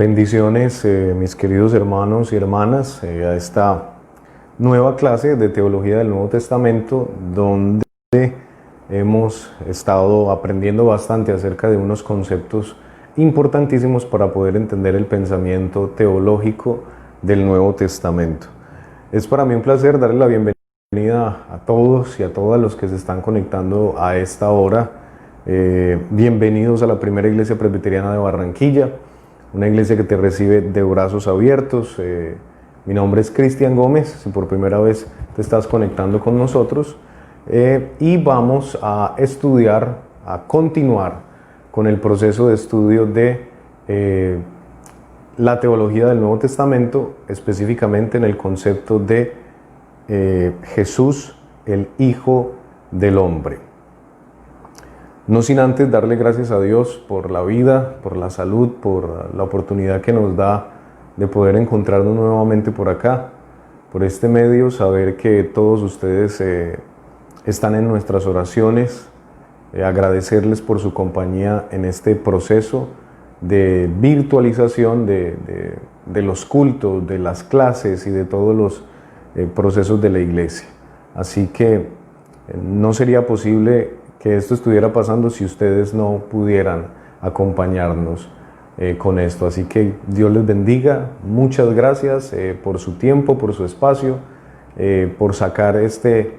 Bendiciones, mis queridos hermanos y hermanas, a esta nueva clase de Teología del Nuevo Testamento, donde hemos estado aprendiendo bastante acerca de unos conceptos importantísimos para poder entender el pensamiento teológico del Nuevo Testamento. Es para mí un placer darle la bienvenida a todos y a todas los que se están conectando a esta hora. Bienvenidos a la Primera Iglesia Presbiteriana de Barranquilla, una iglesia que te recibe de brazos abiertos. Mi nombre es Cristian Gómez, si por primera vez te estás conectando con nosotros, y vamos a estudiar, a continuar con el proceso de estudio de la teología del Nuevo Testamento, específicamente en el concepto de Jesús, el Hijo del Hombre. No sin antes darle gracias a Dios por la vida, por la salud, por la oportunidad que nos da de poder encontrarnos nuevamente por acá, por este medio, saber que todos ustedes están en nuestras oraciones, agradecerles por su compañía en este proceso de virtualización de los cultos, de las clases y de todos los procesos de la iglesia. Así que no sería posible que esto estuviera pasando si ustedes no pudieran acompañarnos con esto. Así que Dios les bendiga, muchas gracias por su tiempo, por su espacio, por sacar este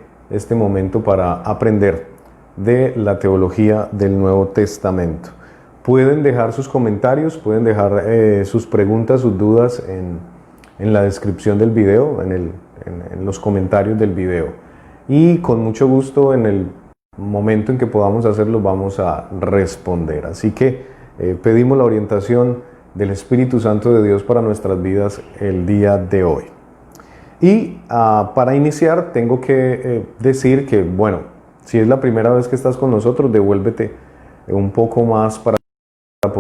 momento para aprender de la teología del Nuevo Testamento. Pueden dejar sus comentarios, pueden dejar sus preguntas, sus dudas en la descripción del video, en los comentarios del video. Y con mucho gusto en el momento en que podamos hacerlo vamos a responder. Así que pedimos la orientación del Espíritu Santo de Dios para nuestras vidas el día de hoy. Y para iniciar tengo que decir que, bueno, si es la primera vez que estás con nosotros, devuélvete un poco más para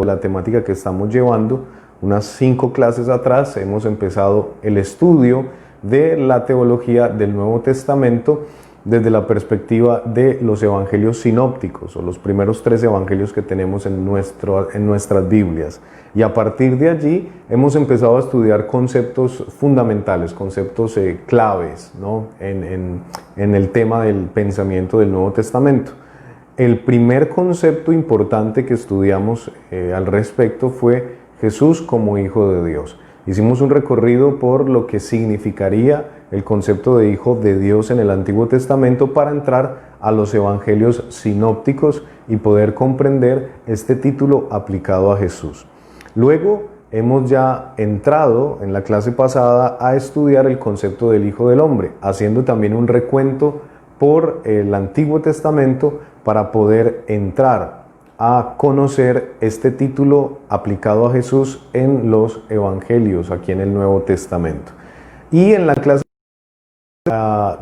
la temática que estamos llevando. Unas 5 clases atrás hemos empezado el estudio de la teología del Nuevo Testamento desde la perspectiva de los evangelios sinópticos, o los primeros 3 evangelios que tenemos en nuestras Biblias. Y a partir de allí hemos empezado a estudiar conceptos fundamentales, conceptos claves, ¿no? en el tema del pensamiento del Nuevo Testamento. El primer concepto importante que estudiamos al respecto fue Jesús como Hijo de Dios. Hicimos un recorrido por lo que significaría el concepto de Hijo de Dios en el Antiguo Testamento para entrar a los evangelios sinópticos y poder comprender este título aplicado a Jesús. Luego hemos ya entrado en la clase pasada a estudiar el concepto del Hijo del Hombre, haciendo también un recuento por el Antiguo Testamento para poder entrar a conocer este título aplicado a Jesús en los evangelios, aquí en el Nuevo Testamento. Y en la clase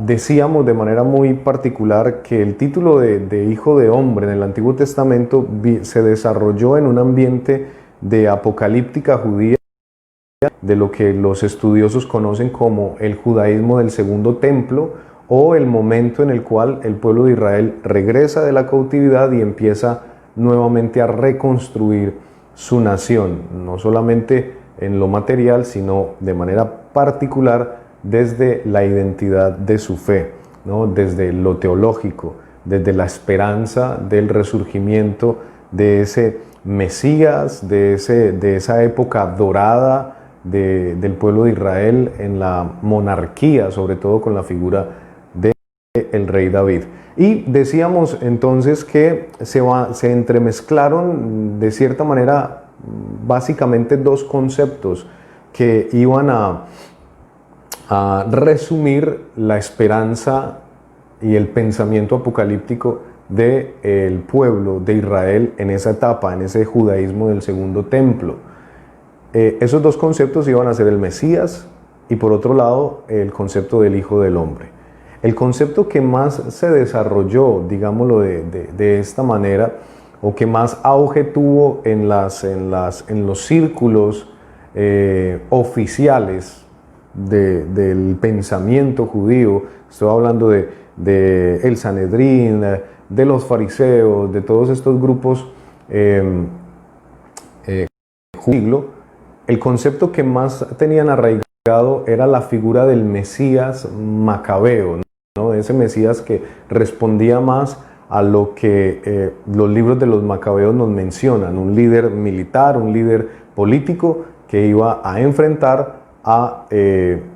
decíamos de manera muy particular que el título de Hijo de Hombre en el Antiguo Testamento se desarrolló en un ambiente de apocalíptica judía, de lo que los estudiosos conocen como el judaísmo del Segundo Templo, o el momento en el cual el pueblo de Israel regresa de la cautividad y empieza nuevamente a reconstruir su nación, no solamente en lo material, sino de manera particular desde la identidad de su fe, ¿no? Desde lo teológico, desde la esperanza del resurgimiento de ese Mesías, de esa época dorada del pueblo de Israel en la monarquía, sobre todo con la figura del rey David. Y decíamos entonces que se entremezclaron de cierta manera básicamente 2 conceptos que iban a resumir la esperanza y el pensamiento apocalíptico del pueblo de Israel en esa etapa, en ese judaísmo del Segundo Templo. Esos 2 conceptos iban a ser el Mesías y por otro lado el concepto del Hijo del Hombre. El concepto que más se desarrolló, digámoslo de esta manera, o que más auge tuvo en los círculos oficiales del pensamiento judío, estoy hablando de el Sanedrín, de los fariseos, de todos estos grupos judíos, el concepto que más tenían arraigado era la figura del Mesías macabeo, ¿no? Ese Mesías que respondía más a lo que los libros de los macabeos nos mencionan, un líder militar, un líder político que iba a enfrentar a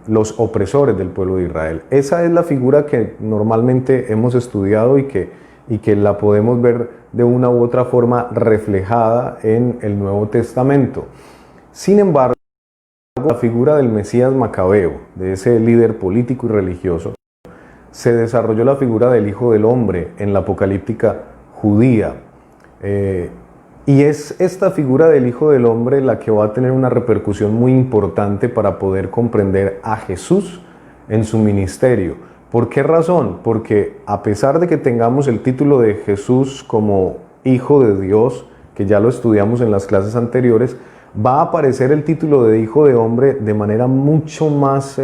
los opresores del pueblo de Israel. Esa es la figura que normalmente hemos estudiado y que la podemos ver de una u otra forma reflejada en el Nuevo Testamento. Sin embargo, la figura del Mesías macabeo, de ese líder político y religioso, se desarrolló la figura del Hijo del Hombre en la apocalíptica judía. Y es esta figura del Hijo del Hombre la que va a tener una repercusión muy importante para poder comprender a Jesús en su ministerio. ¿Por qué razón? Porque a pesar de que tengamos el título de Jesús como Hijo de Dios, que ya lo estudiamos en las clases anteriores, va a aparecer el título de Hijo de Hombre de manera mucho más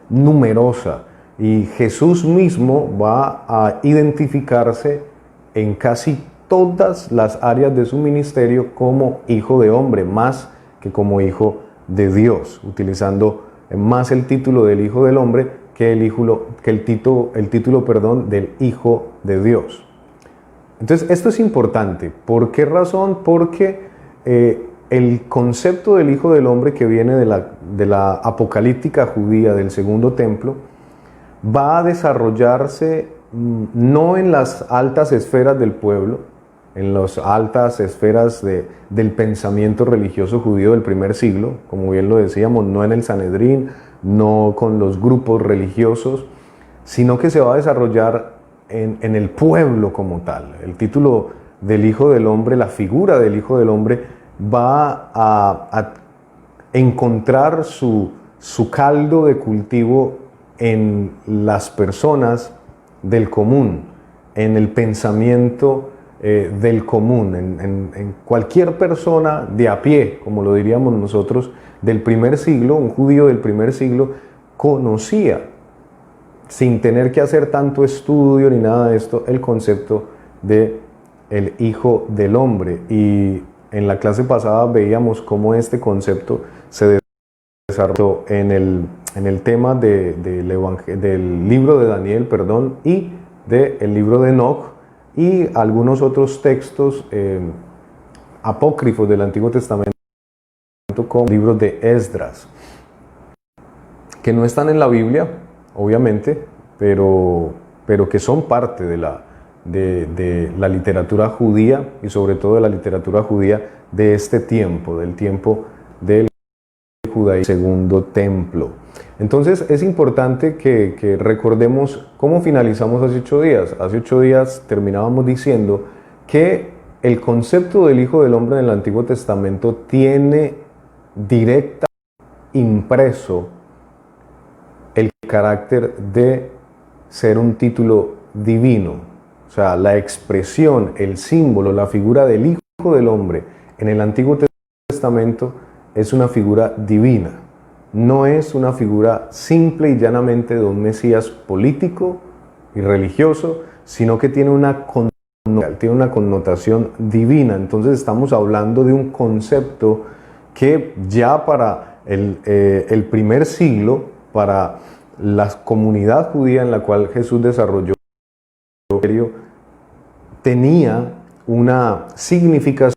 numerosa. Y Jesús mismo va a identificarse en casi todas las áreas de su ministerio como Hijo de Hombre, más que como Hijo de Dios, utilizando más el título del Hijo del Hombre que el título del Hijo de Dios. Entonces, esto es importante. ¿Por qué razón? Porque el concepto del Hijo del Hombre que viene de la apocalíptica judía del segundo templo va a desarrollarse no en las altas esferas del pueblo, en las altas esferas del pensamiento religioso judío del primer siglo, como bien lo decíamos, no en el Sanedrín, no con los grupos religiosos, sino que se va a desarrollar en el pueblo como tal. El título del Hijo del Hombre, la figura del Hijo del Hombre, va a encontrar su caldo de cultivo en las personas del común, en el pensamiento del común, en cualquier persona de a pie, como lo diríamos nosotros, del primer siglo. Un judío del primer siglo conocía, sin tener que hacer tanto estudio ni nada de esto, el concepto de el Hijo del Hombre. Y en la clase pasada veíamos cómo este concepto se desarrolló en el tema del libro de Daniel, y del libro de Enoc, y algunos otros textos apócrifos del Antiguo Testamento, como libros de Esdras, que no están en la Biblia, obviamente, pero que son parte de la literatura judía, y sobre todo de la literatura judía de este tiempo, del tiempo del judaísmo, segundo templo. Entonces es importante que recordemos cómo finalizamos hace 8 días. Hace 8 días terminábamos diciendo que el concepto del Hijo del Hombre en el Antiguo Testamento tiene directa impreso el carácter de ser un título divino. O sea, la expresión, el símbolo, la figura del Hijo del Hombre en el Antiguo Testamento es una figura divina. No es una figura simple y llanamente de un Mesías político y religioso, sino que tiene una connotación divina. Entonces estamos hablando de un concepto que ya para el primer siglo, para la comunidad judía en la cual Jesús desarrolló, tenía una significación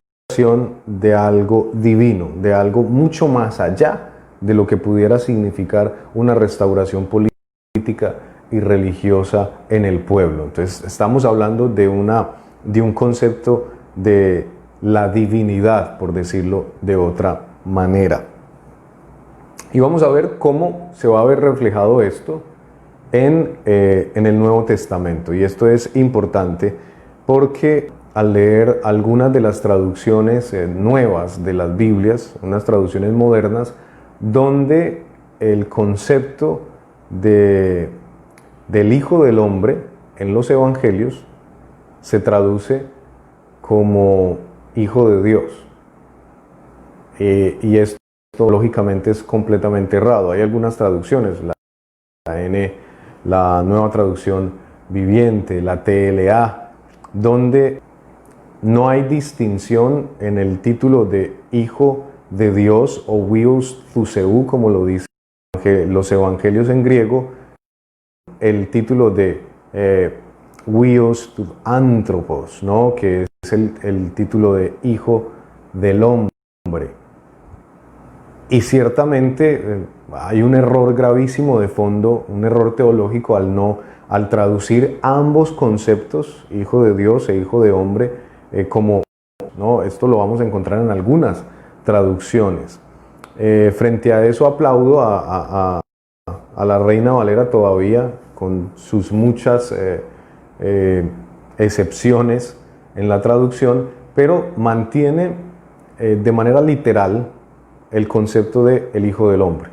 de algo divino, de algo mucho más allá de lo que pudiera significar una restauración política y religiosa en el pueblo. Entonces estamos hablando de un concepto de la divinidad, por decirlo de otra manera. Y vamos a ver cómo se va a ver reflejado esto en el Nuevo Testamento. Y esto es importante porque al leer algunas de las traducciones nuevas de las Biblias, unas traducciones modernas, donde el concepto del Hijo del Hombre en los Evangelios se traduce como Hijo de Dios. Y esto lógicamente es completamente errado. Hay algunas traducciones, la Nueva Traducción Viviente, la TLA, donde no hay distinción en el título de Hijo de Dios, o Huios Thuseu, como lo dicen los evangelios en griego, el título de Huios Anthropos, ¿no? Que es el título de Hijo del Hombre. Y ciertamente hay un error gravísimo de fondo, un error teológico al traducir ambos conceptos, Hijo de Dios e Hijo de Hombre, como, ¿no? Esto lo vamos a encontrar en algunas traducciones. Frente a eso aplaudo a la Reina Valera todavía, con sus muchas excepciones en la traducción, pero mantiene de manera literal el concepto de el Hijo del Hombre.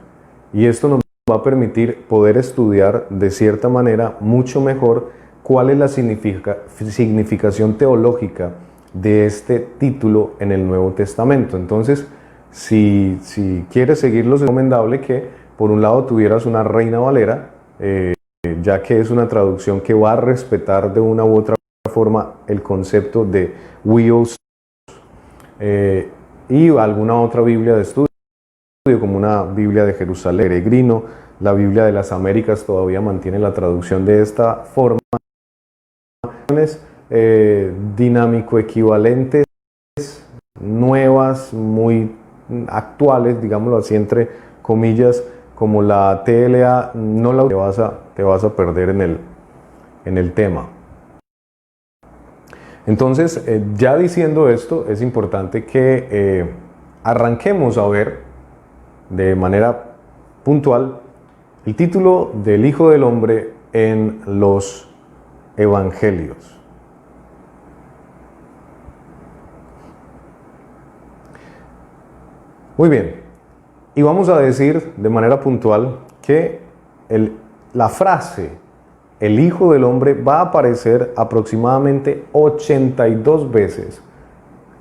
Y esto nos va a permitir poder estudiar de cierta manera mucho mejor cuál es la significación teológica de este título en el Nuevo Testamento. Entonces, si quieres seguirlo, es recomendable que por un lado tuvieras una Reina Valera, ya que es una traducción que va a respetar de una u otra forma el concepto de Huios, y alguna otra Biblia de estudio, como una Biblia de Jerusalén, Peregrino. La Biblia de las Américas todavía mantiene la traducción de esta forma. Dinámico equivalentes, nuevas, muy actuales, digámoslo así entre comillas, como la TLA, no la te vas a perder en el tema. Entonces, ya diciendo esto, es importante que arranquemos a ver de manera puntual el título del Hijo del Hombre en los Evangelios. Muy bien, y vamos a decir de manera puntual que la frase el Hijo del Hombre va a aparecer aproximadamente 82 veces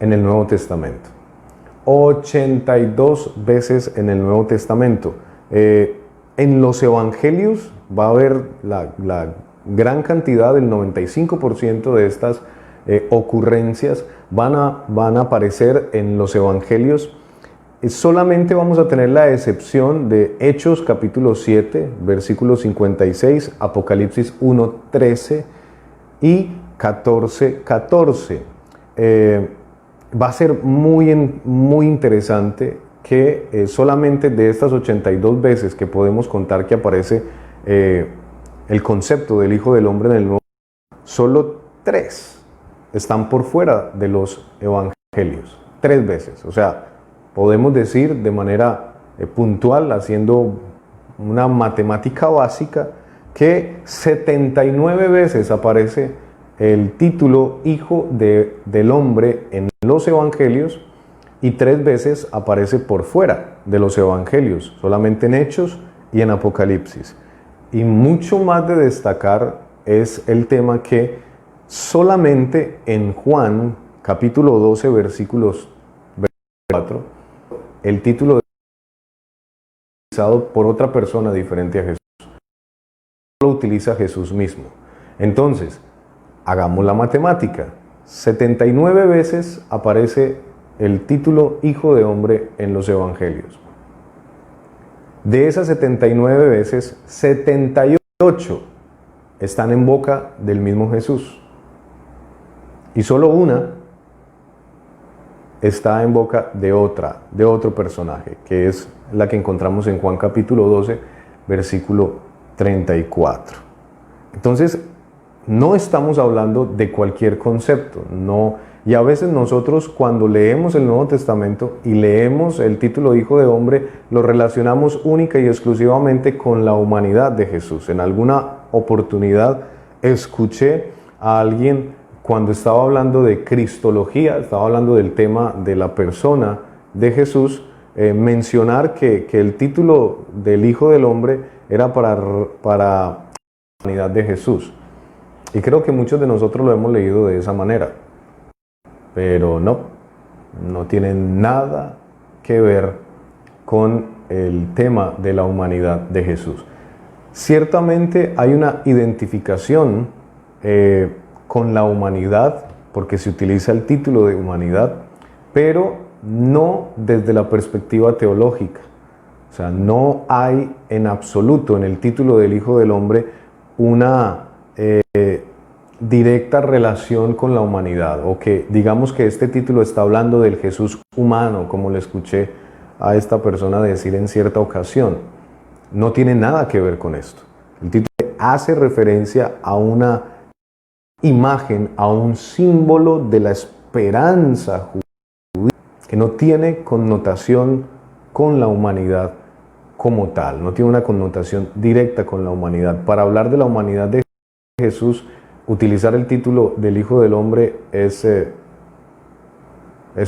en el Nuevo Testamento. 82 veces en el Nuevo Testamento. En los Evangelios va a haber la gran cantidad, el 95% de estas ocurrencias van a aparecer en los Evangelios. Solamente vamos a tener la excepción de Hechos capítulo 7, versículo 56, Apocalipsis 1, 13 y 14, 14. Va a ser muy interesante que solamente de estas 82 veces que podemos contar que aparece el concepto del Hijo del Hombre en el Nuevo, solo 3 están por fuera de los Evangelios. 3 veces, o sea, podemos decir de manera puntual, haciendo una matemática básica, que 79 veces aparece el título Hijo del Hombre en los Evangelios y 3 veces aparece por fuera de los Evangelios, solamente en Hechos y en Apocalipsis. Y mucho más de destacar es el tema que solamente en Juan capítulo 12 versículos 4, el título es utilizado por otra persona diferente a Jesús. Lo utiliza Jesús mismo. Entonces, hagamos la matemática. 79 veces aparece el título Hijo de Hombre en los Evangelios. De esas 79 veces, 78 están en boca del mismo Jesús. Y solo una está en boca de otro personaje, que es la que encontramos en Juan capítulo 12, versículo 34. Entonces, no estamos hablando de cualquier concepto, no. Y a veces nosotros cuando leemos el Nuevo Testamento y leemos el título Hijo de Hombre, lo relacionamos única y exclusivamente con la humanidad de Jesús. En alguna oportunidad escuché a alguien cuando estaba hablando de cristología, estaba hablando del tema de la persona de Jesús, mencionar que el título del Hijo del Hombre era para la humanidad de Jesús. Y creo que muchos de nosotros lo hemos leído de esa manera. Pero no tiene nada que ver con el tema de la humanidad de Jesús. Ciertamente hay una identificación con la humanidad, porque se utiliza el título de humanidad, pero no desde la perspectiva teológica. O sea, no hay en absoluto en el título del Hijo del Hombre una directa relación con la humanidad, o que digamos que este título está hablando del Jesús humano, como le escuché a esta persona decir en cierta ocasión. No tiene nada que ver con esto. El título hace referencia a una imagen, a un símbolo de la esperanza judía, que no tiene connotación con la humanidad como tal, no tiene una connotación directa con la humanidad. Para hablar de la humanidad de Jesús, utilizar el título del Hijo del Hombre es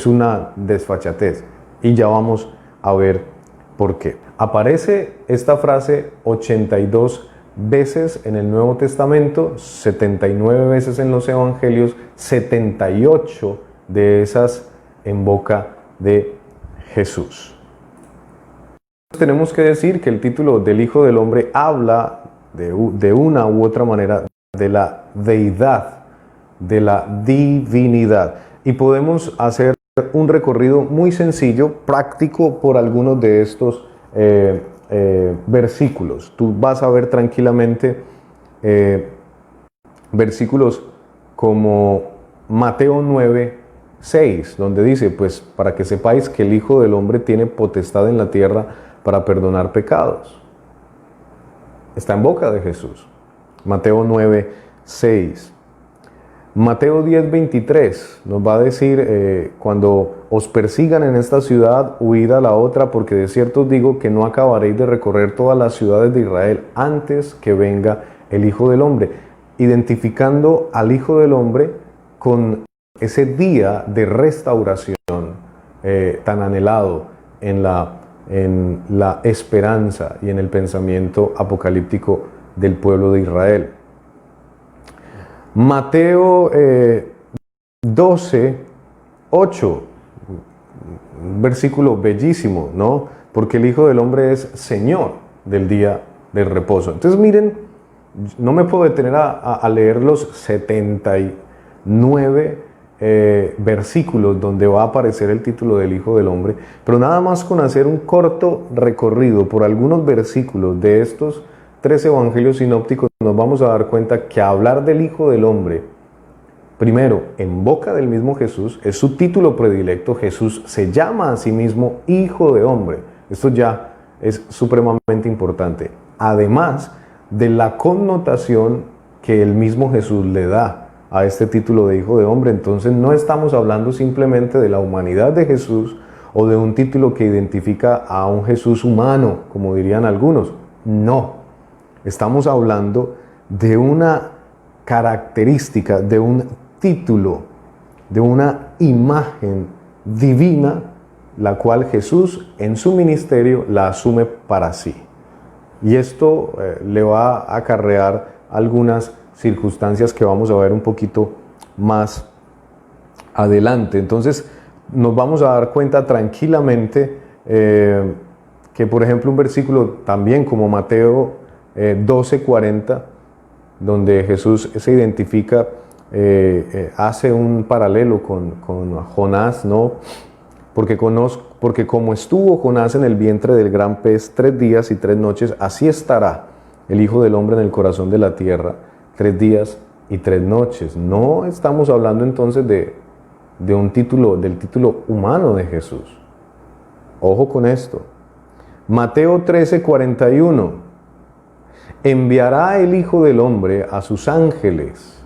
una desfachatez, y ya vamos a ver por qué. Aparece esta frase 82 veces en el Nuevo Testamento, 79 veces en los Evangelios, 78 de esas en boca de Jesús. Tenemos que decir que el título del Hijo del Hombre habla de una u otra manera de la deidad, de la divinidad. Y podemos hacer un recorrido muy sencillo, práctico, por algunos de estos versículos. Tú vas a ver tranquilamente versículos como Mateo 9:6, donde dice, pues para que sepáis que el Hijo del Hombre tiene potestad en la tierra para perdonar pecados. Está en boca de Jesús. Mateo 9:6. Mateo 10:23 nos va a decir, cuando os persigan en esta ciudad, huid a la otra, porque de cierto os digo que no acabaréis de recorrer todas las ciudades de Israel antes que venga el Hijo del Hombre, identificando al Hijo del Hombre con ese día de restauración tan anhelado en la esperanza y en el pensamiento apocalíptico del pueblo de Israel. Mateo 12:8, un versículo bellísimo, ¿no? Porque el Hijo del Hombre es Señor del día del reposo. Entonces miren, no me puedo detener a leer los 79 versículos donde va a aparecer el título del Hijo del Hombre, pero nada más con hacer un corto recorrido por algunos versículos de estos 3 evangelios sinópticos, nos vamos a dar cuenta que hablar del Hijo del Hombre, primero, en boca del mismo Jesús, es su título predilecto. Jesús se llama a sí mismo Hijo de Hombre. Esto ya es supremamente importante. Además de la connotación que el mismo Jesús le da a este título de Hijo de Hombre, entonces no estamos hablando simplemente de la humanidad de Jesús o de un título que identifica a un Jesús humano, como dirían algunos. No. Estamos hablando de una característica, de un título, de una imagen divina, la cual Jesús en su ministerio la asume para sí. Y esto le va a acarrear algunas circunstancias que vamos a ver un poquito más adelante. Entonces nos vamos a dar cuenta tranquilamente que, por ejemplo, un versículo también como Mateo 12:40, donde Jesús se identifica, hace un paralelo con Jonás, ¿no? Porque como estuvo Jonás en el vientre del gran pez 3 días y 3 noches, así estará el Hijo del Hombre en el corazón de la tierra 3 días y 3 noches. No estamos hablando entonces del título humano de Jesús. Ojo con esto. Mateo 13:41. Enviará el Hijo del Hombre a sus ángeles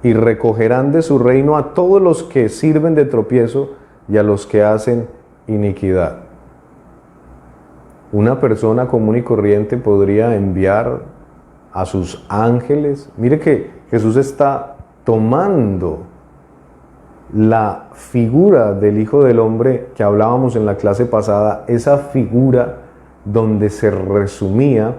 y recogerán de su reino a todos los que sirven de tropiezo y a los que hacen iniquidad. Una persona común y corriente podría enviar a sus ángeles. Mire que Jesús está tomando la figura del Hijo del Hombre que hablábamos en la clase pasada, esa figura donde se resumía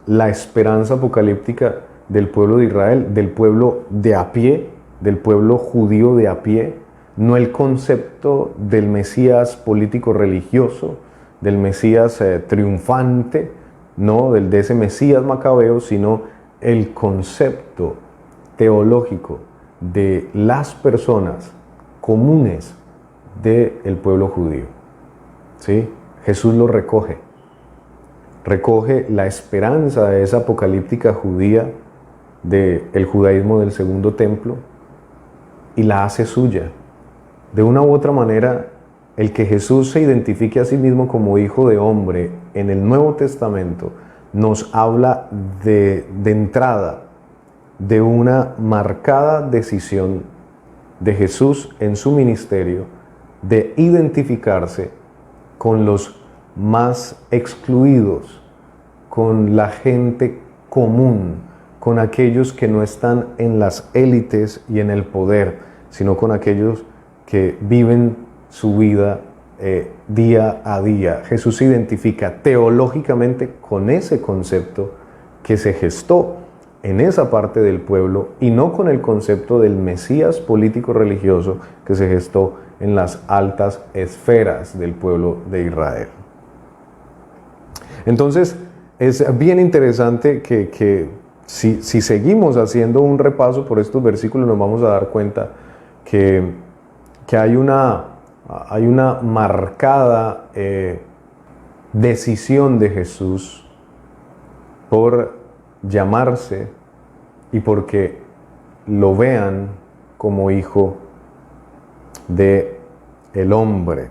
la esperanza apocalíptica del pueblo de Israel, del pueblo de a pie, del pueblo judío de a pie, no el concepto del Mesías político religioso, del Mesías triunfante, no de ese Mesías macabeo, sino el concepto teológico de las personas comunes del pueblo judío. ¿Sí? Jesús lo recoge. Recoge la esperanza de esa apocalíptica judía del judaísmo del segundo templo y la hace suya. De una u otra manera, el que Jesús se identifique a sí mismo como hijo de hombre en el Nuevo Testamento nos habla de entrada de una marcada decisión de Jesús en su ministerio de identificarse con los más excluidos, con la gente común, con aquellos que no están en las élites y en el poder, sino con aquellos que viven su vida día a día. Jesús se identifica teológicamente con ese concepto que se gestó en esa parte del pueblo y no con el concepto del Mesías político-religioso que se gestó en las altas esferas del pueblo de Israel. Entonces, es bien interesante que si seguimos haciendo un repaso por estos versículos, nos vamos a dar cuenta que hay una marcada decisión de Jesús por llamarse y porque lo vean como hijo de el hombre.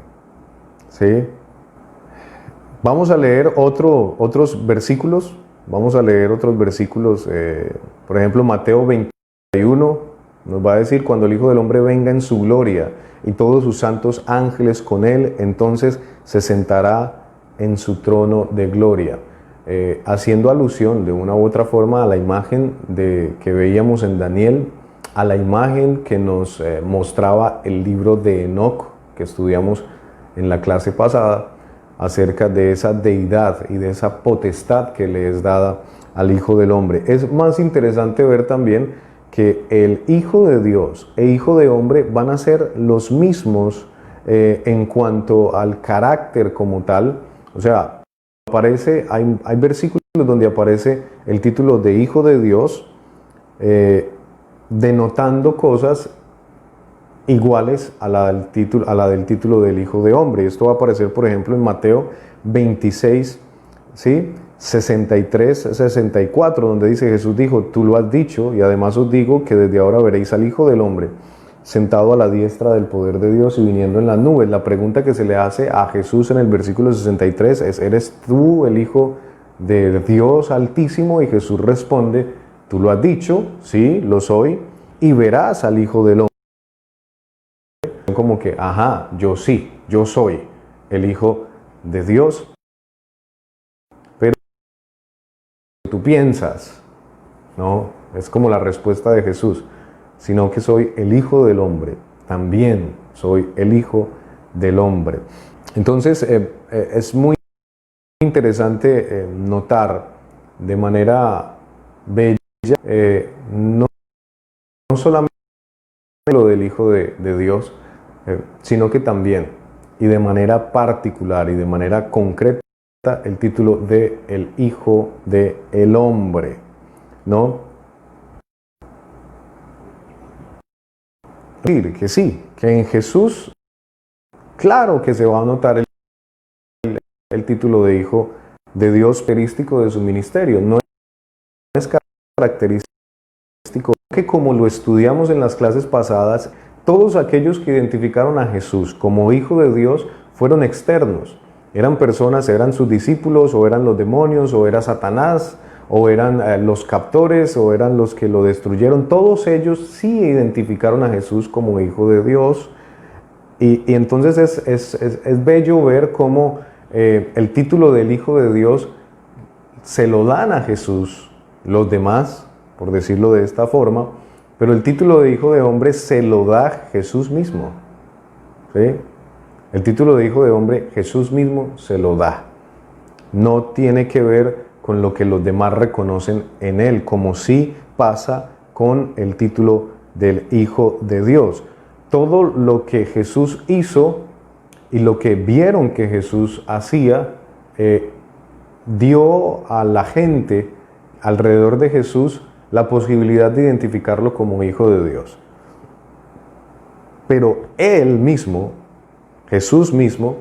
¿Sí? Vamos a leer otros versículos. Vamos a leer otros versículos. Por ejemplo, Mateo 21 nos va a decir: cuando el Hijo del Hombre venga en su gloria y todos sus santos ángeles con él, entonces se sentará en su trono de gloria. Haciendo alusión de una u otra forma a la imagen que veíamos en Daniel, a la imagen que nos mostraba el libro de Enoc, que estudiamos en la clase pasada, acerca de esa deidad y de esa potestad que le es dada al Hijo del Hombre. Es más interesante ver también que el Hijo de Dios e Hijo de Hombre van a ser los mismos en cuanto al carácter como tal. O sea, hay versículos donde aparece el título de Hijo de Dios, denotando cosas iguales a la del título del Hijo de Hombre. Esto va a aparecer, por ejemplo, en Mateo 26, ¿sí? 63, 64, donde dice: Jesús dijo, tú lo has dicho, y además os digo que desde ahora veréis al Hijo del Hombre sentado a la diestra del poder de Dios y viniendo en las nubes. La pregunta que se le hace a Jesús en el versículo 63 es: ¿eres tú el Hijo de Dios Altísimo? Y Jesús responde: tú lo has dicho, sí, lo soy, y verás al Hijo del Hombre. Como que, ajá, yo sí, yo soy el Hijo de Dios. Pero tú piensas, no, es como la respuesta de Jesús, sino que soy el Hijo del Hombre, también soy el Hijo del Hombre. Entonces, es muy interesante notar de manera bella, no solamente lo del Hijo de Dios, sino que también, y de manera particular y de manera concreta, el título de el Hijo del Hombre, ¿no? Que sí, que en Jesús, claro que se va a notar el título de Hijo de Dios característico de su ministerio. No es característico que, como lo estudiamos en las clases pasadas, todos aquellos que identificaron a Jesús como Hijo de Dios fueron externos. Eran personas, eran sus discípulos, o eran los demonios, o era Satanás, o eran los captores, o eran los que lo destruyeron. Todos ellos sí identificaron a Jesús como Hijo de Dios. Y entonces es bello ver cómo el título del Hijo de Dios se lo dan a Jesús los demás, por decirlo de esta forma, pero el título de Hijo de Hombre se lo da Jesús mismo. ¿Sí? El título de Hijo de Hombre Jesús mismo se lo da. No tiene que ver con lo que los demás reconocen en él, como sí pasa con el título del Hijo de Dios. Todo lo que Jesús hizo y lo que vieron que Jesús hacía, dio a la gente alrededor de Jesús la posibilidad de identificarlo como Hijo de Dios. Pero Él mismo Jesús mismo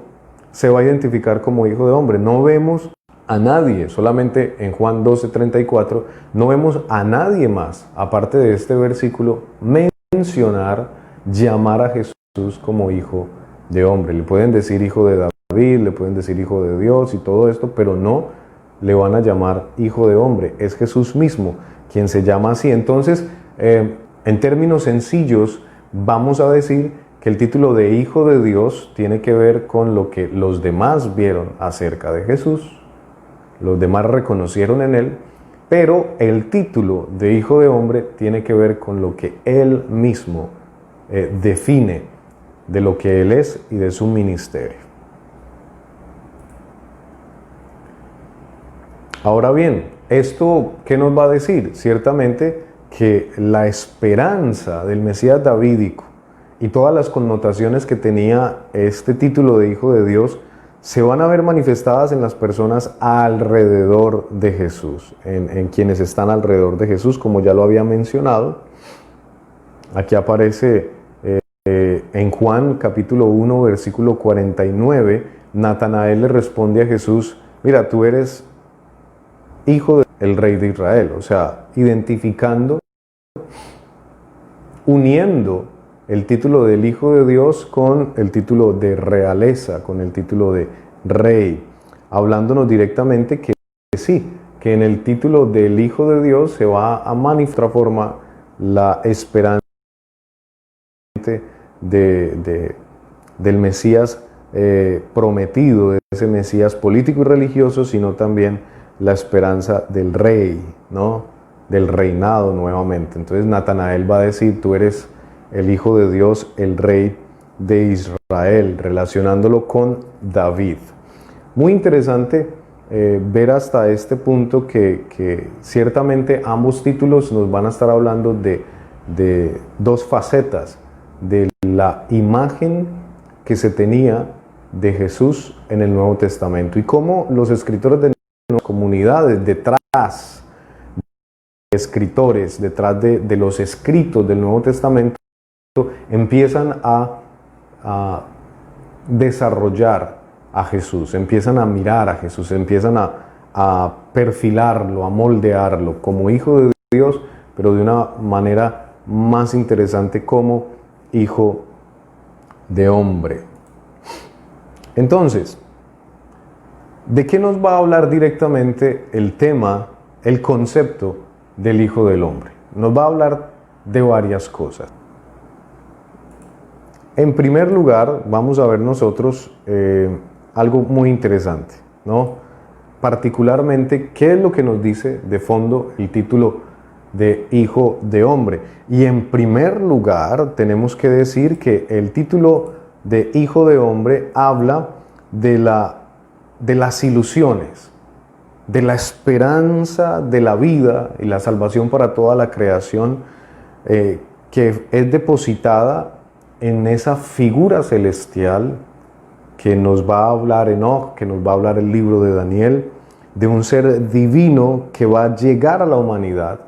se va a identificar como hijo de hombre. No vemos a nadie, solamente en Juan 12:34, no vemos a nadie más, aparte de este versículo, mencionar, llamar a Jesús como hijo de hombre. Le pueden decir hijo de David, le pueden decir hijo de Dios y todo esto, pero no le van a llamar hijo de hombre. Es Jesús mismo quien se llama así. Entonces, en términos sencillos, vamos a decir que el título de hijo de Dios tiene que ver con lo que los demás vieron acerca de Jesús. Los demás reconocieron en él, pero el título de hijo de hombre tiene que ver con lo que él mismo define de lo que él es y de su ministerio. Ahora bien, ¿esto qué nos va a decir? Ciertamente que la esperanza del Mesías davídico y todas las connotaciones que tenía este título de hijo de Dios se van a ver manifestadas en las personas alrededor de Jesús, en quienes están alrededor de Jesús, como ya lo había mencionado. Aquí aparece en Juan capítulo 1, versículo 49, Natanael le responde a Jesús, mira, tú eres hijo del rey de Israel, o sea, identificando, uniendo el título del Hijo de Dios con el título de realeza, con el título de rey, hablándonos directamente que sí, que en el título del Hijo de Dios se va a manifestar forma la esperanza del Mesías prometido, de ese Mesías político y religioso, sino también la esperanza del rey, ¿no? Del reinado nuevamente. Entonces Natanael va a decir, tú eres el Hijo de Dios, el Rey de Israel, relacionándolo con David. Muy interesante ver hasta este punto que ciertamente ambos títulos nos van a estar hablando de dos facetas de la imagen que se tenía de Jesús en el Nuevo Testamento y cómo los escritores de las comunidades detrás de escritores, detrás de los escritos del Nuevo Testamento, empiezan a desarrollar a Jesús, empiezan a mirar a Jesús, empiezan a perfilarlo, a moldearlo como hijo de Dios, pero de una manera más interesante como hijo de hombre. Entonces, ¿de qué nos va a hablar directamente el tema, el concepto del Hijo del Hombre? Nos va a hablar de varias cosas. En primer lugar, vamos a ver nosotros algo muy interesante, ¿no? Particularmente, ¿qué es lo que nos dice de fondo el título de Hijo de Hombre? Y en primer lugar, tenemos que decir que el título de Hijo de Hombre habla de las ilusiones, de la esperanza de la vida y la salvación para toda la creación que es depositada en esa figura celestial que nos va a hablar Enoch, que nos va a hablar el libro de Daniel, de un ser divino que va a llegar a la humanidad,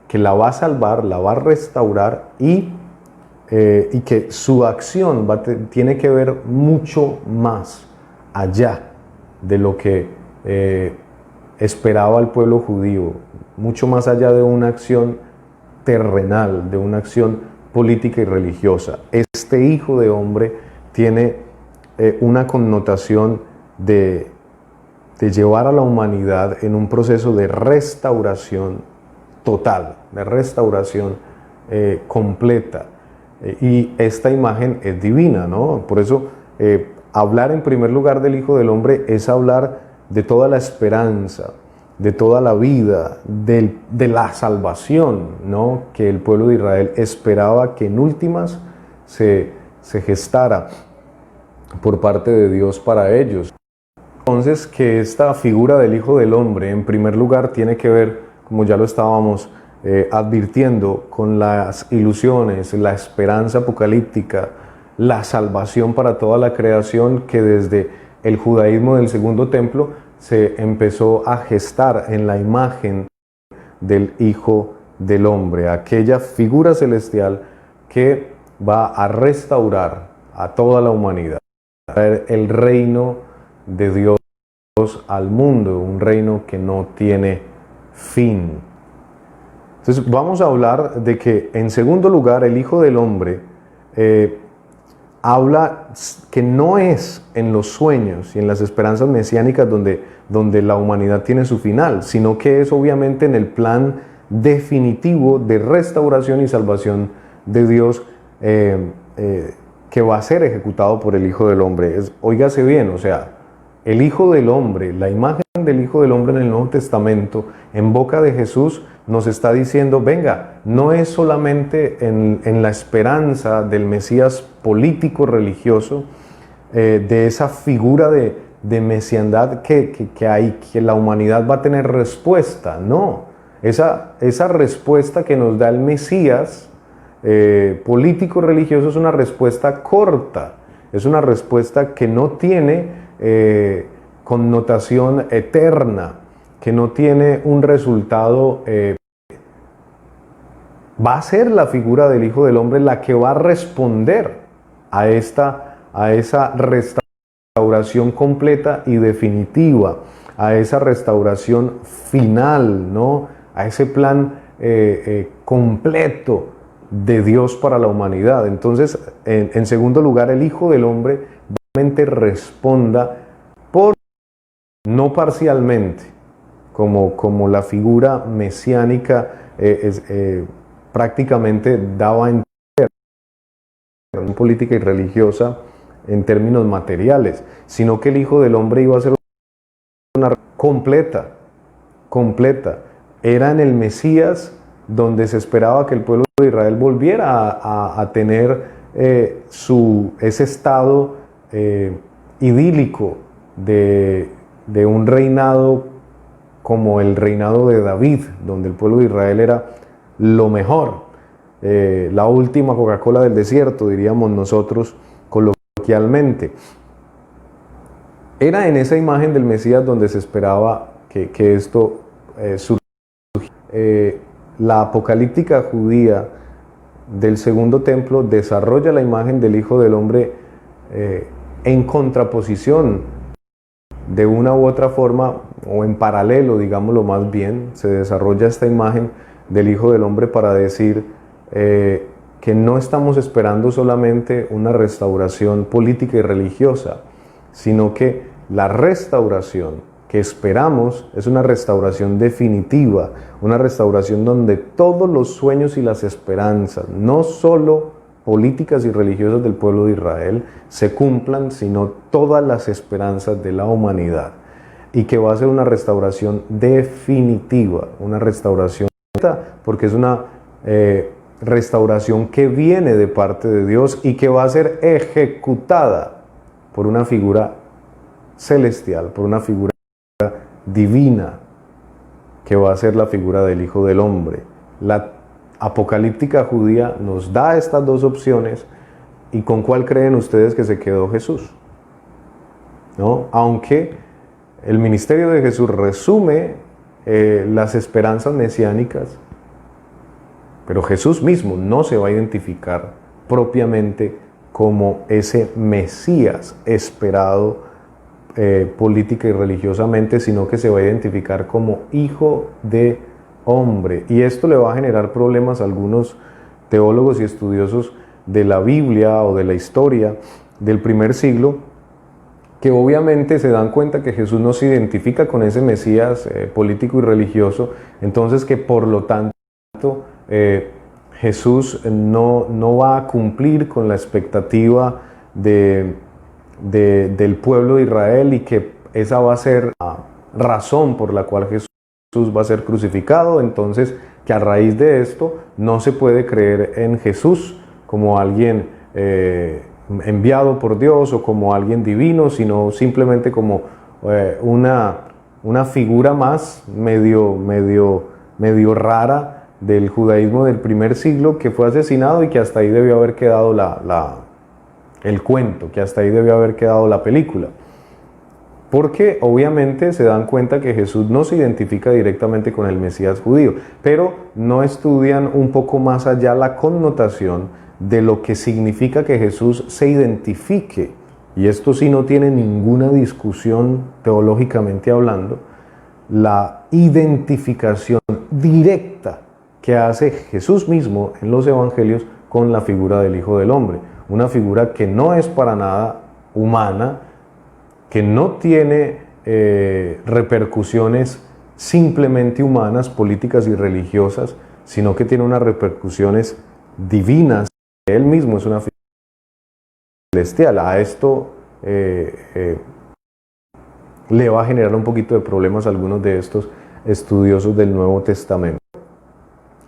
que la va a salvar, la va a restaurar y que su acción tiene que ver mucho más allá de lo que esperaba el pueblo judío, mucho más allá de una acción terrenal, de una acción política y religiosa. Este Hijo de Hombre tiene una connotación de llevar a la humanidad en un proceso de restauración total, de restauración completa. Y esta imagen es divina, ¿no? Por eso hablar en primer lugar del Hijo del Hombre es hablar de toda la esperanza, de toda la vida, de la salvación, ¿no? Que el pueblo de Israel esperaba que en últimas se gestara por parte de Dios para ellos. Entonces, que esta figura del Hijo del Hombre, en primer lugar, tiene que ver, como ya lo estábamos advirtiendo, con las ilusiones, la esperanza apocalíptica, la salvación para toda la creación que desde el judaísmo del Segundo Templo se empezó a gestar en la imagen del Hijo del Hombre, aquella figura celestial que va a restaurar a toda la humanidad. traer el reino de Dios al mundo, un reino que no tiene fin. Entonces vamos a hablar de que, en segundo lugar, el Hijo del Hombre habla que no es en los sueños y en las esperanzas mesiánicas donde la humanidad tiene su final, sino que es obviamente en el plan definitivo de restauración y salvación de Dios que va a ser ejecutado por el Hijo del Hombre. Óigase bien, o sea, el Hijo del Hombre, la imagen del Hijo del Hombre en el Nuevo Testamento, en boca de Jesús, nos está diciendo, venga, no es solamente en la esperanza del Mesías político religioso, de esa figura de mesiandad que la humanidad va a tener respuesta. No, esa respuesta que nos da el Mesías político religioso es una respuesta corta, es una respuesta que no tiene connotación eterna, que no tiene un resultado. Va a ser la figura del Hijo del Hombre la que va a responder a esa restauración completa y definitiva, a esa restauración final, ¿no? A ese plan completo de Dios para la humanidad. Entonces, en segundo lugar, el Hijo del Hombre realmente responda no parcialmente, como la figura mesiánica prácticamente daba a entender en política y religiosa en términos materiales, sino que el Hijo del Hombre iba a ser una completa. Era en el Mesías donde se esperaba que el pueblo de Israel volviera a tener ese estado idílico de un reinado como el reinado de David, donde el pueblo de Israel era lo mejor, la última Coca-Cola del desierto, diríamos nosotros coloquialmente. Era en esa imagen del Mesías donde se esperaba que esto surgiera. La apocalíptica judía del segundo templo desarrolla la imagen del Hijo del Hombre en contraposición, de una u otra forma, o en paralelo, digámoslo más bien, se desarrolla esta imagen del Hijo del Hombre para decir que no estamos esperando solamente una restauración política y religiosa, sino que la restauración que esperamos es una restauración definitiva, una restauración donde todos los sueños y las esperanzas, no solo políticas y religiosas del pueblo de Israel, se cumplan, sino todas las esperanzas de la humanidad, y que va a ser una restauración definitiva, una restauración, porque es una restauración que viene de parte de Dios y que va a ser ejecutada por una figura celestial, por una figura divina, que va a ser la figura del Hijo del Hombre. La apocalíptica judía nos da estas dos opciones, y ¿con cuál creen ustedes que se quedó Jesús? ¿No? Aunque el ministerio de Jesús resume las esperanzas mesiánicas, pero Jesús mismo no se va a identificar propiamente como ese Mesías esperado política y religiosamente, sino que se va a identificar como Hijo de Hombre. Y esto le va a generar problemas a algunos teólogos y estudiosos de la Biblia o de la historia del primer siglo, que obviamente se dan cuenta que Jesús no se identifica con ese Mesías político y religioso, entonces que por lo tanto Jesús no va a cumplir con la expectativa del pueblo de Israel, y que esa va a ser la razón por la cual Jesús va a ser crucificado. Entonces, que a raíz de esto no se puede creer en Jesús como alguien enviado por Dios o como alguien divino, sino simplemente como una figura más medio rara del judaísmo del primer siglo, que fue asesinado, y que hasta ahí debió haber quedado el cuento, que hasta ahí debió haber quedado la película. Porque obviamente se dan cuenta que Jesús no se identifica directamente con el Mesías judío, pero no estudian un poco más allá la connotación de lo que significa que Jesús se identifique y esto sí no tiene ninguna discusión teológicamente hablando, la identificación directa que hace Jesús mismo en los evangelios con la figura del Hijo del Hombre. Una figura que no es para nada humana, que no tiene repercusiones simplemente humanas, políticas y religiosas, sino que tiene unas repercusiones divinas. Él mismo es una figura celestial. A esto le va a generar un poquito de problemas a algunos de estos estudiosos del Nuevo Testamento.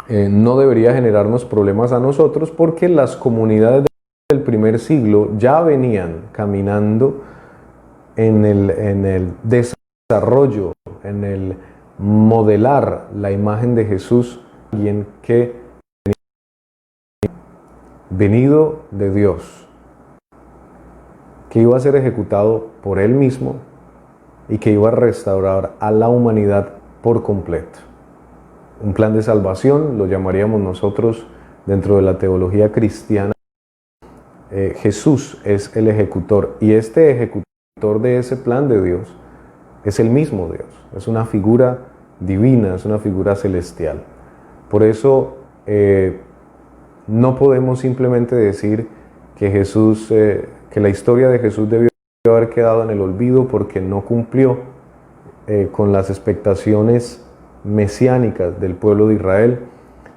No debería generarnos problemas a nosotros porque las comunidades del primer siglo ya venían caminando en el desarrollo, en el modelar la imagen de Jesús, alguien que venido de Dios, que iba a ser ejecutado por Él mismo y que iba a restaurar a la humanidad por completo. Un plan de salvación, lo llamaríamos nosotros dentro de la teología cristiana. Jesús es el ejecutor, y este ejecutor de ese plan de Dios es el mismo Dios, es una figura divina, es una figura celestial. Por eso no podemos simplemente decir que Jesús, que la historia de Jesús debió haber quedado en el olvido porque no cumplió con las expectaciones mesiánicas del pueblo de Israel,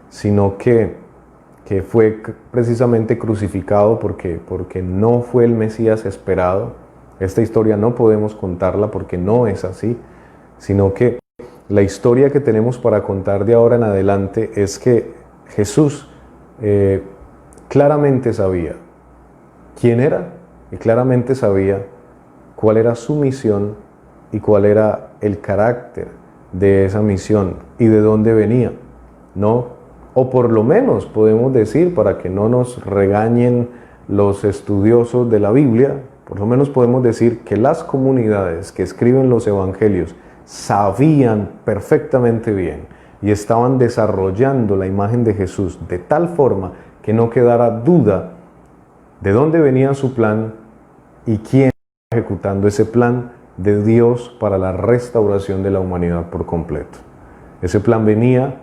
sino que fue precisamente crucificado porque no fue el Mesías esperado. Esta historia no podemos contarla porque no es así, sino que la historia que tenemos para contar de ahora en adelante es que Jesús claramente sabía quién era y claramente sabía cuál era su misión y cuál era el carácter de esa misión y de dónde venía, ¿no? O por lo menos podemos decir, para que no nos regañen los estudiosos de la Biblia, por lo menos podemos decir que las comunidades que escriben los evangelios sabían perfectamente bien y estaban desarrollando la imagen de Jesús de tal forma que no quedara duda de dónde venía su plan y quién estaba ejecutando ese plan de Dios para la restauración de la humanidad por completo. Ese plan venía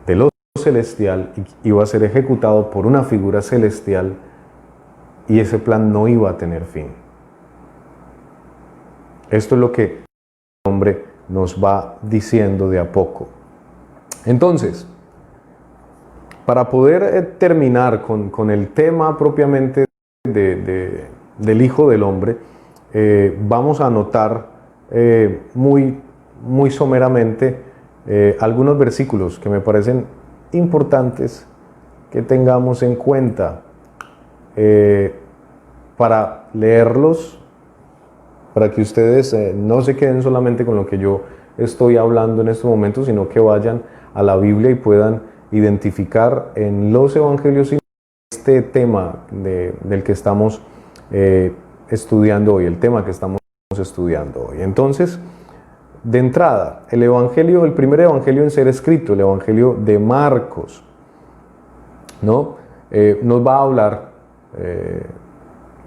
de lo celestial y iba a ser ejecutado por una figura celestial, y ese plan no iba a tener fin. Esto es lo que el hombre nos va diciendo de a poco. Entonces, para poder terminar con el tema propiamente del Hijo del Hombre, vamos a anotar muy someramente algunos versículos que me parecen importantes que tengamos en cuenta para leerlos, para que ustedes no se queden solamente con lo que yo estoy hablando en este momento, sino que vayan a la Biblia y puedan identificar en los evangelios este tema del que estamos estudiando hoy, el tema que estamos estudiando hoy. Entonces, de entrada, el primer evangelio en ser escrito, el evangelio de Marcos, ¿no? Nos va a hablar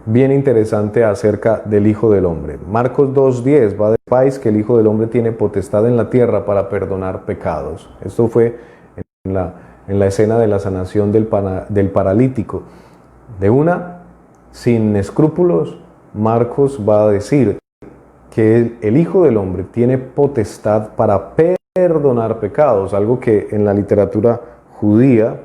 bien interesante acerca del Hijo del Hombre. Marcos 2:10 va a decir que el Hijo del Hombre tiene potestad en la tierra para perdonar pecados. Esto fue en la escena de la sanación del paralítico. Sin escrúpulos, Marcos va a decir que el Hijo del Hombre tiene potestad para perdonar pecados, algo que en la literatura judía,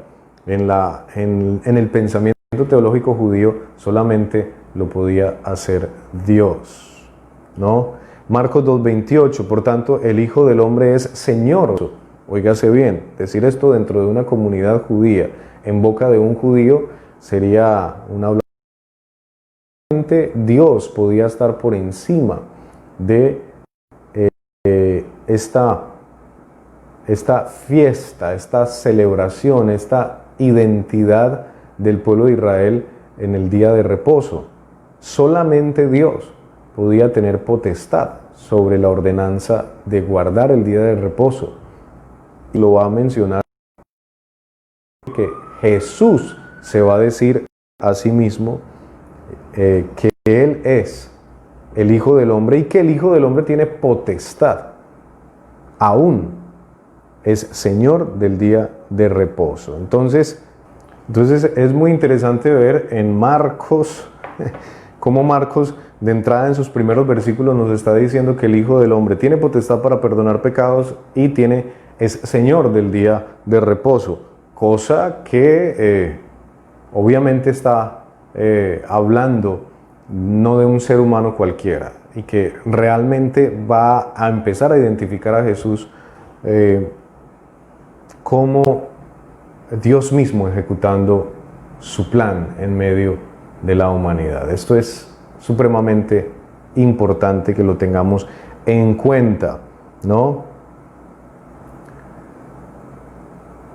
en el pensamiento teológico judío, solamente lo podía hacer Dios, ¿no? Marcos 2:28, por tanto, el Hijo del Hombre es Señor. Óigase bien, decir esto dentro de una comunidad judía, en boca de un judío, sería una... Dios podía estar por encima de esta fiesta, esta celebración, esta identidad del pueblo de Israel en el día de reposo. Solamente Dios podía tener potestad sobre la ordenanza de guardar el día de reposo. Y lo va a mencionar que Jesús se va a decir a sí mismo que Él es el Hijo del Hombre y que el Hijo del Hombre tiene potestad, aún es Señor del día de reposo. Entonces es muy interesante ver en Marcos, cómo Marcos de entrada en sus primeros versículos nos está diciendo que el Hijo del Hombre tiene potestad para perdonar pecados y es Señor del día de reposo, cosa que obviamente está hablando no de un ser humano cualquiera y que realmente va a empezar a identificar a Jesús como Dios mismo ejecutando su plan en medio de la humanidad. Esto es supremamente importante que lo tengamos en cuenta, ¿no?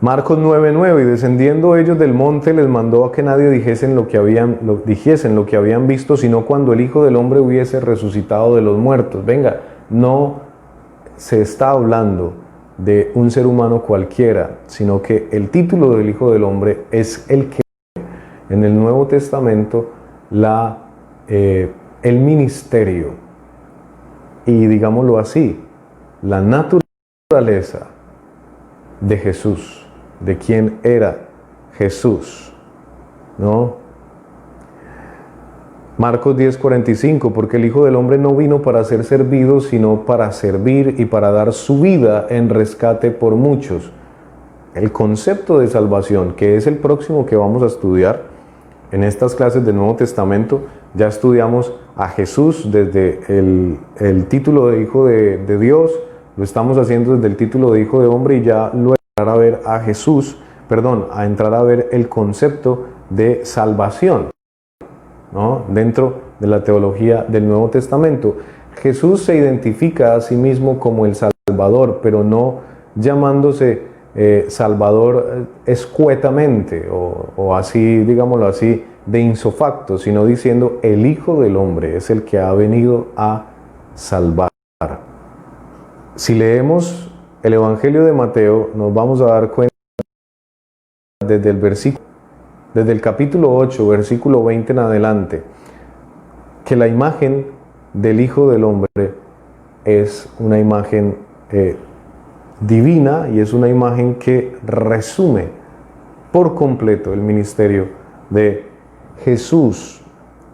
Marcos 9:9, y descendiendo ellos del monte les mandó a que nadie dijesen lo que habían visto, sino cuando el Hijo del Hombre hubiese resucitado de los muertos. Venga, no se está hablando de un ser humano cualquiera, sino que el título del Hijo del Hombre es el que en el Nuevo Testamento el ministerio y, digámoslo así, la naturaleza de Jesús, de quién era Jesús, ¿no? Marcos 10:45, porque el Hijo del Hombre no vino para ser servido, sino para servir y para dar su vida en rescate por muchos. El concepto de salvación, que es el próximo que vamos a estudiar en estas clases del Nuevo Testamento, ya estudiamos a Jesús desde el título de Hijo de Dios, lo estamos haciendo desde el título de Hijo de Hombre y ya luego a ver a Jesús, a entrar a ver el concepto de salvación, ¿no? Dentro de la teología del Nuevo Testamento. Jesús se identifica a sí mismo como el Salvador, pero no llamándose Salvador escuetamente o así, digámoslo así, de insofacto, sino diciendo el Hijo del Hombre es el que ha venido a salvar. Si leemos el Evangelio de Mateo, nos vamos a dar cuenta desde el capítulo 8, versículo 20 en adelante, que la imagen del Hijo del Hombre es una imagen divina y es una imagen que resume por completo el ministerio de Jesús.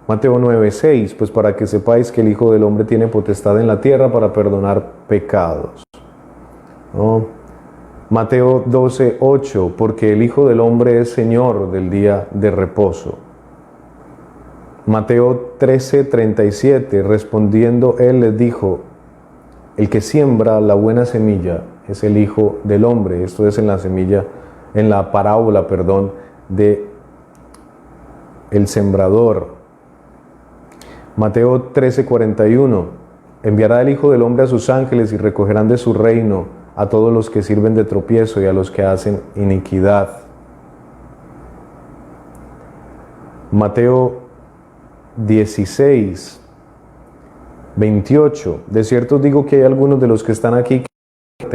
Mateo 9:6, pues para que sepáis que el Hijo del Hombre tiene potestad en la tierra para perdonar pecados, ¿no? Mateo 12:8, porque el Hijo del Hombre es Señor del día de reposo. Mateo 13:37, respondiendo él les dijo, el que siembra la buena semilla es el Hijo del Hombre. Esto es en la parábola, de el sembrador. Mateo 13:41, enviará el Hijo del Hombre a sus ángeles y recogerán de su reino a todos los que sirven de tropiezo y a los que hacen iniquidad. Mateo 16:28, de cierto os digo que hay algunos de los que están aquí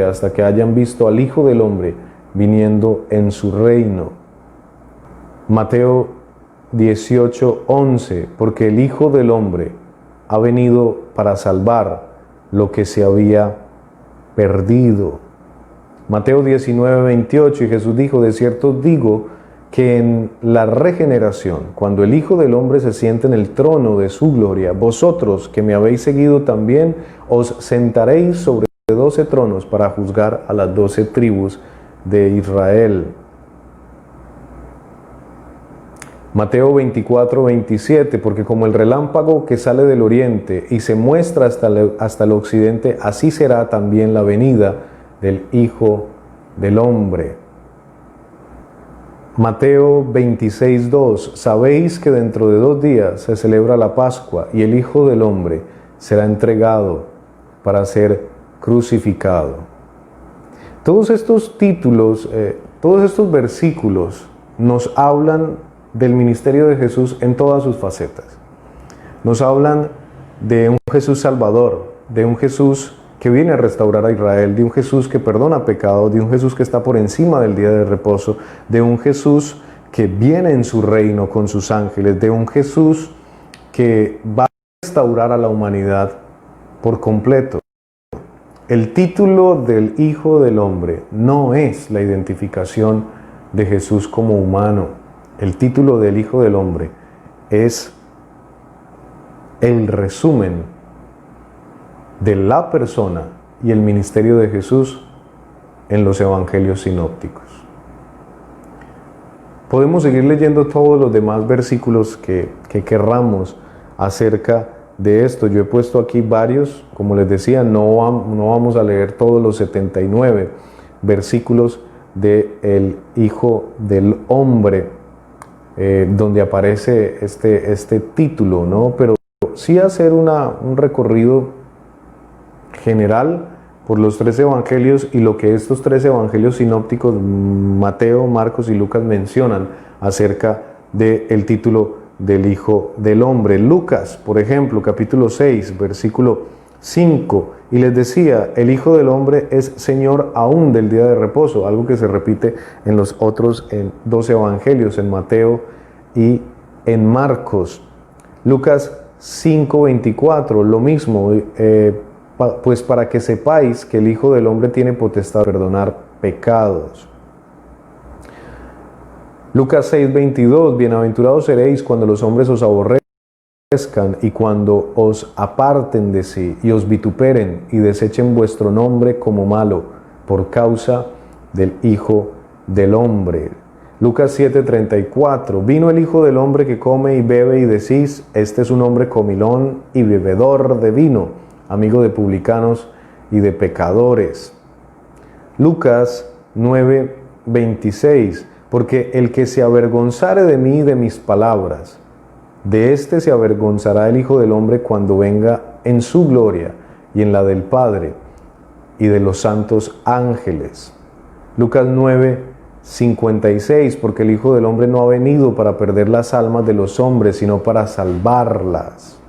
hasta que hayan visto al Hijo del Hombre viniendo en su reino. Mateo 18:11, porque el Hijo del Hombre ha venido para salvar lo que se había perdido. Mateo 19:28, y Jesús dijo, de cierto os digo que en la regeneración, cuando el Hijo del Hombre se siente en el trono de su gloria, vosotros que me habéis seguido también os sentaréis sobre 12 tronos para juzgar a las 12 tribus de Israel. Mateo 24:27, porque como el relámpago que sale del oriente y se muestra hasta el occidente, así será también la venida del Hijo del Hombre. Mateo 26:2, sabéis que dentro de 2 días se celebra la Pascua y el Hijo del Hombre será entregado para ser crucificado. Todos estos títulos, todos estos versículos nos hablan del ministerio de Jesús en todas sus facetas. Nos hablan de un Jesús salvador, de un Jesús que viene a restaurar a Israel, de un Jesús que perdona pecados, de un Jesús que está por encima del día de reposo, de un Jesús que viene en su reino con sus ángeles, de un Jesús que va a restaurar a la humanidad por completo. El título del Hijo del Hombre no es la identificación de Jesús como humano. El título del Hijo del Hombre es el resumen de la persona y el ministerio de Jesús en los evangelios sinópticos. Podemos seguir leyendo todos los demás versículos que querramos acerca de esto. Yo he puesto aquí varios, como les decía, no vamos a leer todos los 79 versículos del Hijo del Hombre, donde aparece este título, ¿no? Pero sí hacer un recorrido general por los 3 evangelios y lo que estos 3 evangelios sinópticos, Mateo, Marcos y Lucas, mencionan acerca del título del Hijo del Hombre. Lucas, por ejemplo, capítulo 6, versículo 5, y les decía, el Hijo del Hombre es Señor aún del día de reposo, algo que se repite en los otros 2 evangelios, en Mateo y en Marcos. Lucas 5:24, lo mismo, pues para que sepáis que el Hijo del Hombre tiene potestad de perdonar pecados. Lucas 6:22, bienaventurados seréis cuando los hombres os aborrezcan y cuando os aparten de sí y os vituperen y desechen vuestro nombre como malo por causa del Hijo del Hombre. Lucas 7:34, vino el Hijo del Hombre que come y bebe y decís, este es un hombre comilón y bebedor de vino, amigo de publicanos y de pecadores. Lucas 9:26, porque el que se avergonzare de mí y de mis palabras, de éste se avergonzará el Hijo del Hombre cuando venga en su gloria y en la del Padre y de los santos ángeles. Lucas 9:56, porque el Hijo del Hombre no ha venido para perder las almas de los hombres, sino para salvarlas.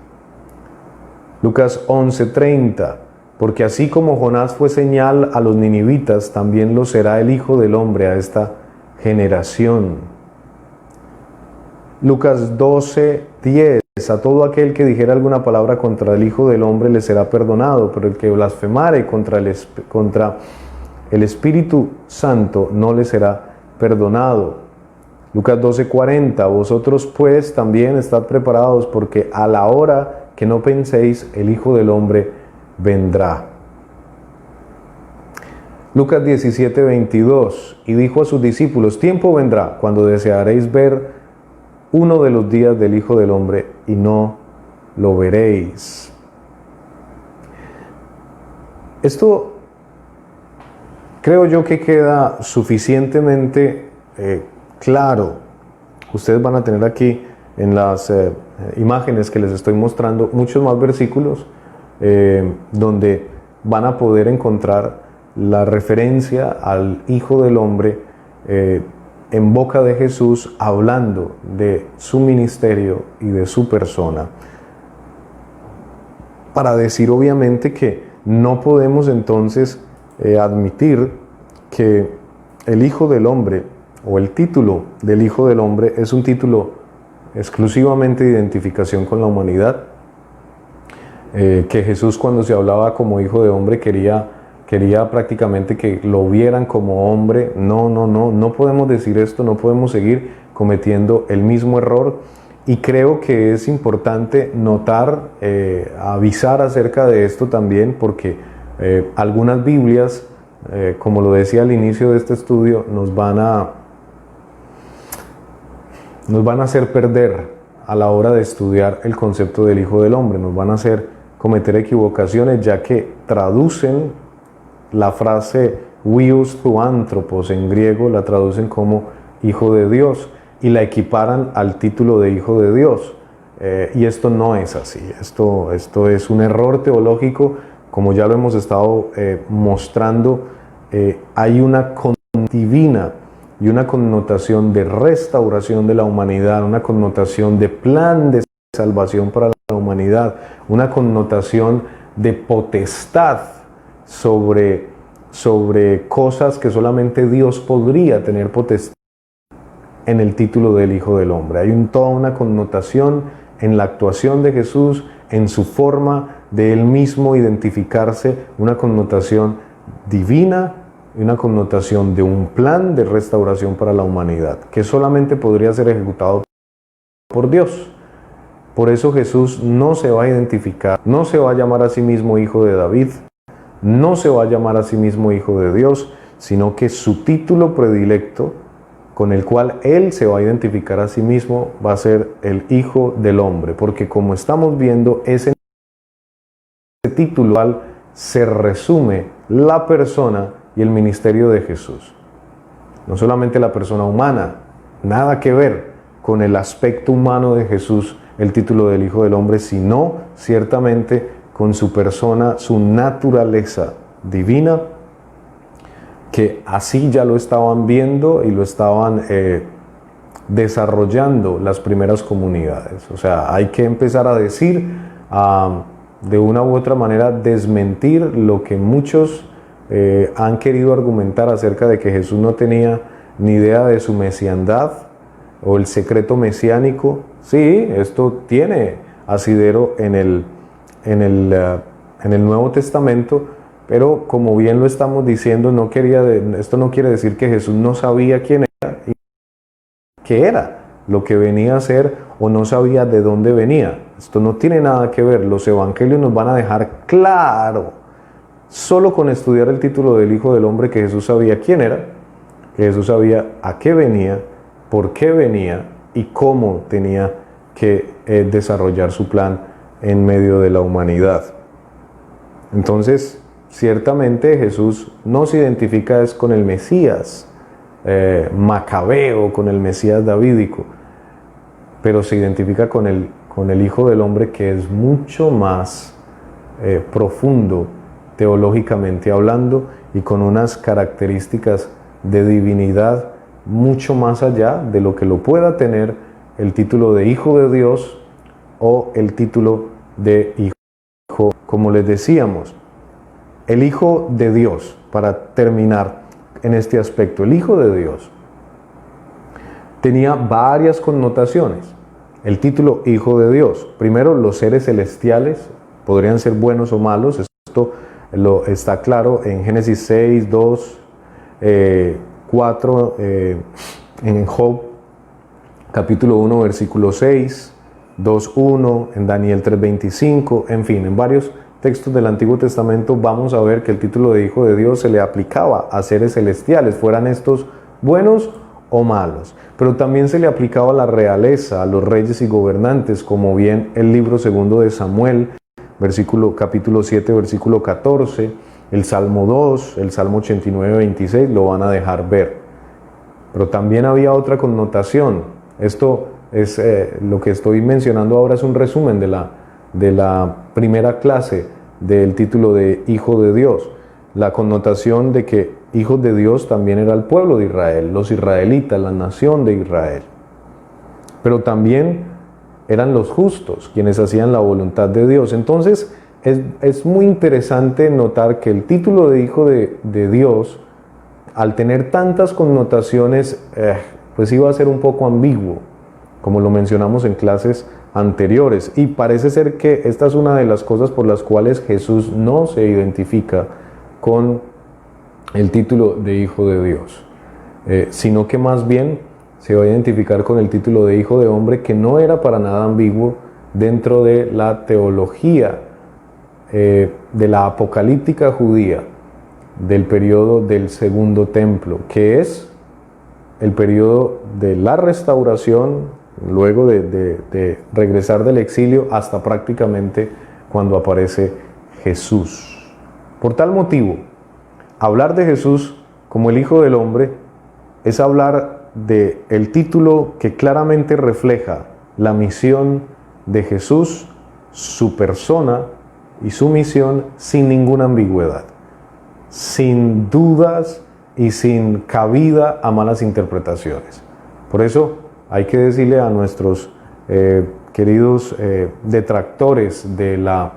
Lucas 11:30, porque así como Jonás fue señal a los ninivitas, también lo será el Hijo del Hombre a esta generación. Lucas 12:10, a todo aquel que dijera alguna palabra contra el Hijo del Hombre le será perdonado, pero el que blasfemare contra el Espíritu Santo no le será perdonado. Lucas 12:40, vosotros pues también estad preparados, porque a la hora que no penséis, el Hijo del Hombre vendrá. Lucas 17:22, y dijo a sus discípulos, tiempo vendrá cuando desearéis ver uno de los días del Hijo del Hombre y no lo veréis. Esto creo yo que queda suficientemente claro. Ustedes van a tener aquí en las imágenes que les estoy mostrando muchos más versículos donde van a poder encontrar la referencia al Hijo del Hombre en boca de Jesús, hablando de su ministerio y de su persona, para decir obviamente que no podemos entonces admitir que el Hijo del Hombre o el título del Hijo del Hombre es un título exclusivamente de identificación con la humanidad, que Jesús, cuando se hablaba como Hijo de Hombre, quería prácticamente que lo vieran como hombre. No podemos decir esto, no podemos seguir cometiendo el mismo error, y creo que es importante notar, avisar acerca de esto también, porque algunas Biblias, como lo decía al inicio de este estudio, nos van a hacer perder a la hora de estudiar el concepto del Hijo del Hombre, nos van a hacer cometer equivocaciones, ya que traducen la frase huios theanthropos en griego, la traducen como Hijo de Dios y la equiparan al título de Hijo de Dios. Y esto no es así, esto es un error teológico, como ya lo hemos estado mostrando. Hay una connotación divina y una connotación de restauración de la humanidad, una connotación de plan de salvación para la humanidad, una connotación de potestad sobre cosas que solamente Dios podría tener potestad en el título del Hijo del Hombre. Hay toda una connotación en la actuación de Jesús, en su forma de Él mismo identificarse, una connotación divina y una connotación de un plan de restauración para la humanidad, que solamente podría ser ejecutado por Dios. Por eso Jesús no se va a identificar, no se va a llamar a sí mismo hijo de David, no se va a llamar a sí mismo hijo de Dios, sino que su título predilecto, con el cual Él se va a identificar a sí mismo, va a ser el Hijo del Hombre, porque como estamos viendo, ese título al se resume la persona y el ministerio de Jesús. No solamente la persona humana, nada que ver con el aspecto humano de Jesús, el título del Hijo del Hombre, sino ciertamente con su persona, su naturaleza divina, que así ya lo estaban viendo y lo estaban desarrollando las primeras comunidades. O sea, hay que empezar a decir, de una u otra manera, desmentir lo que muchos han querido argumentar acerca de que Jesús no tenía ni idea de su mesiandad o el secreto mesiánico. Sí, esto tiene asidero en el Nuevo Testamento, pero como bien lo estamos diciendo, esto no quiere decir que Jesús no sabía quién era y qué era lo que venía a ser, o no sabía de dónde venía. Esto no tiene nada que ver. Los evangelios nos van a dejar claro, solo con estudiar el título del Hijo del Hombre, que Jesús sabía quién era, que Jesús sabía a qué venía, por qué venía y cómo tenía que desarrollar su plan en medio de la humanidad. Entonces, ciertamente Jesús no se identifica es con el Mesías macabeo, con el Mesías davídico, pero se identifica con el Hijo del Hombre, que es mucho más profundo teológicamente hablando y con unas características de divinidad mucho más allá de lo que lo pueda tener el título de Hijo de Dios o el título de Hijo. Como les decíamos, el Hijo de Dios, para terminar en este aspecto, el Hijo de Dios tenía varias connotaciones. El título Hijo de Dios, primero, los seres celestiales podrían ser buenos o malos. Esto está claro en Génesis 6, 2, 4, en Job capítulo 1 versículo 6, 2, 1, en Daniel 3, 25, en fin, en varios textos del Antiguo Testamento vamos a ver que el título de Hijo de Dios se le aplicaba a seres celestiales, fueran estos buenos o malos, pero también se le aplicaba a la realeza, a los reyes y gobernantes, como bien el libro segundo de Samuel, capítulo 7, versículo 14, el Salmo 2, el Salmo 89, 26, lo van a dejar ver. Pero también había otra connotación. Esto es lo que estoy mencionando ahora, es un resumen de la primera clase del título de Hijo de Dios. La connotación de que hijos de Dios también era el pueblo de Israel, los israelitas, la nación de Israel. Pero también eran los justos quienes hacían la voluntad de Dios. Entonces es muy interesante notar que el título de Hijo de Dios, al tener tantas connotaciones, pues iba a ser un poco ambiguo, como lo mencionamos en clases anteriores, y parece ser que esta es una de las cosas por las cuales Jesús no se identifica con el título de Hijo de Dios, sino que más bien se va a identificar con el título de Hijo de Hombre, que no era para nada ambiguo dentro de la teología de la apocalíptica judía del periodo del Segundo Templo, que es el periodo de la restauración, luego de regresar del exilio hasta prácticamente cuando aparece Jesús. Por tal motivo, hablar de Jesús como el Hijo del Hombre es hablar del título que claramente refleja la misión de Jesús, su persona y su misión, sin ninguna ambigüedad, sin dudas y sin cabida a malas interpretaciones. Por eso hay que decirle a nuestros queridos detractores de la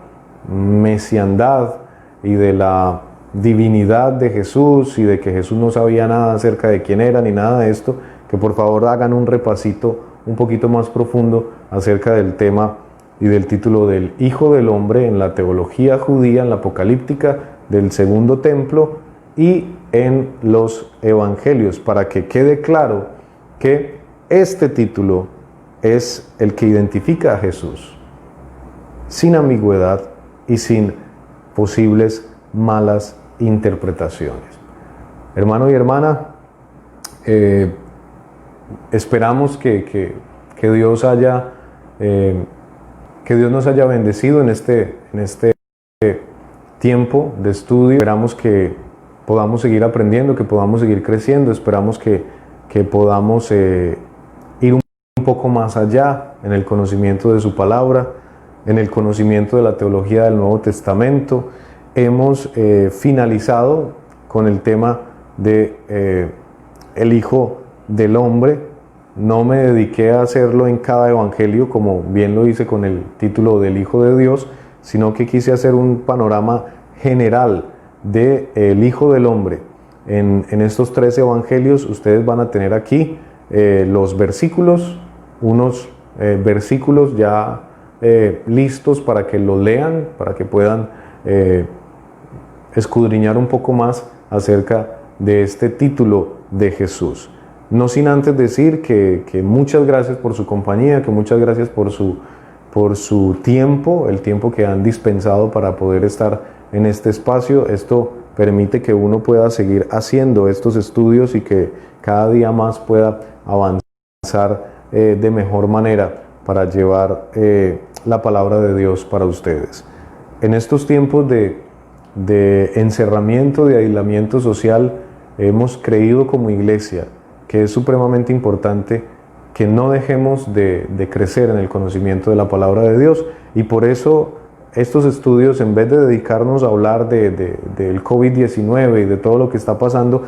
mesiandad y de la divinidad de Jesús y de que Jesús no sabía nada acerca de quién era ni nada de esto, que por favor hagan un repasito un poquito más profundo acerca del tema y del título del Hijo del Hombre en la teología judía, en la apocalíptica del segundo templo y en los evangelios, para que quede claro que este título es el que identifica a Jesús, sin ambigüedad y sin posibles malas interpretaciones. Hermano y hermana, esperamos que Dios nos haya bendecido en este tiempo de estudio. Esperamos que podamos seguir aprendiendo, que podamos seguir creciendo. Esperamos que podamos ir un poco más allá en el conocimiento de su palabra, en el conocimiento de la teología del Nuevo Testamento. Hemos finalizado con el tema de el Hijo del Hombre. No me dediqué a hacerlo en cada evangelio, como bien lo hice con el título del Hijo de Dios, sino que quise hacer un panorama general del Hijo del Hombre. En estos 3 evangelios ustedes van a tener aquí los versículos, unos versículos ya listos para que lo lean, para que puedan escudriñar un poco más acerca de este título de Jesús. No sin antes decir que muchas gracias por su compañía, que muchas gracias por su tiempo, el tiempo que han dispensado para poder estar en este espacio. Esto permite que uno pueda seguir haciendo estos estudios y que cada día más pueda avanzar de mejor manera para llevar la palabra de Dios para ustedes. En estos tiempos de encerramiento, de aislamiento social, hemos creído como iglesia que es supremamente importante que no dejemos de crecer en el conocimiento de la palabra de Dios, y por eso estos estudios, en vez de dedicarnos a hablar del COVID-19 y de todo lo que está pasando,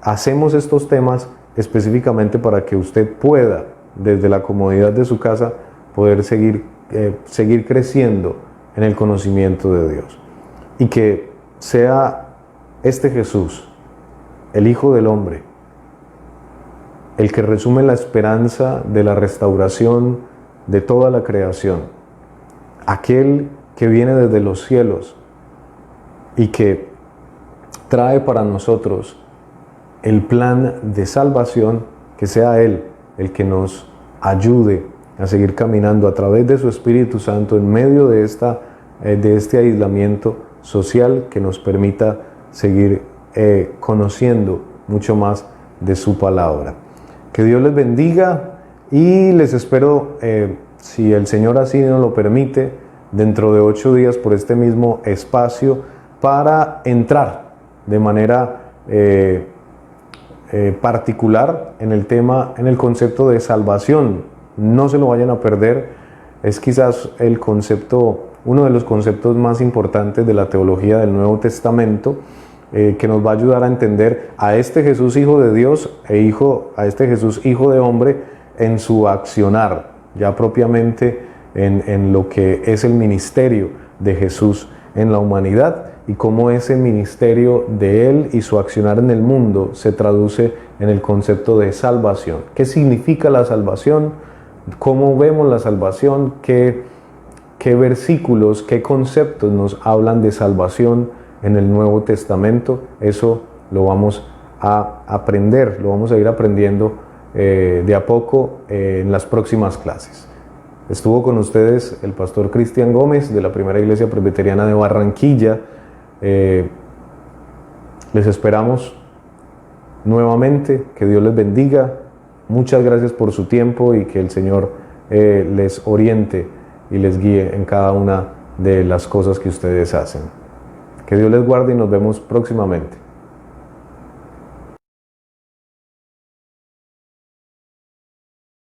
hacemos estos temas específicamente para que usted pueda, desde la comodidad de su casa, poder seguir creciendo en el conocimiento de Dios, y que sea este Jesús, el Hijo del Hombre, el que resume la esperanza de la restauración de toda la creación, aquel que viene desde los cielos y que trae para nosotros el plan de salvación, que sea Él el que nos ayude a seguir caminando a través de su Espíritu Santo en medio de este aislamiento social, que nos permita seguir conociendo mucho más de su palabra. Que Dios les bendiga y les espero, si el Señor así nos lo permite, dentro de 8 días por este mismo espacio, para entrar de manera particular en el tema, en el concepto de salvación. No se lo vayan a perder. Es quizás uno de los conceptos más importantes de la teología del Nuevo Testamento, que nos va a ayudar a entender a este Jesús Hijo de Dios a este Jesús Hijo de Hombre en su accionar, ya propiamente en lo que es el ministerio de Jesús en la humanidad, y cómo ese ministerio de Él y su accionar en el mundo se traduce en el concepto de salvación. ¿Qué significa la salvación? ¿Cómo vemos la salvación? ¿Qué versículos, qué conceptos nos hablan de salvación en el Nuevo Testamento? Eso lo vamos a aprender, lo vamos a ir aprendiendo de a poco en las próximas clases. Estuvo con ustedes el pastor Cristian Gómez de la Primera Iglesia Presbiteriana de Barranquilla. Les esperamos nuevamente, que Dios les bendiga. Muchas gracias por su tiempo y que el Señor les oriente y les guíe en cada una de las cosas que ustedes hacen. Que Dios les guarde y nos vemos próximamente.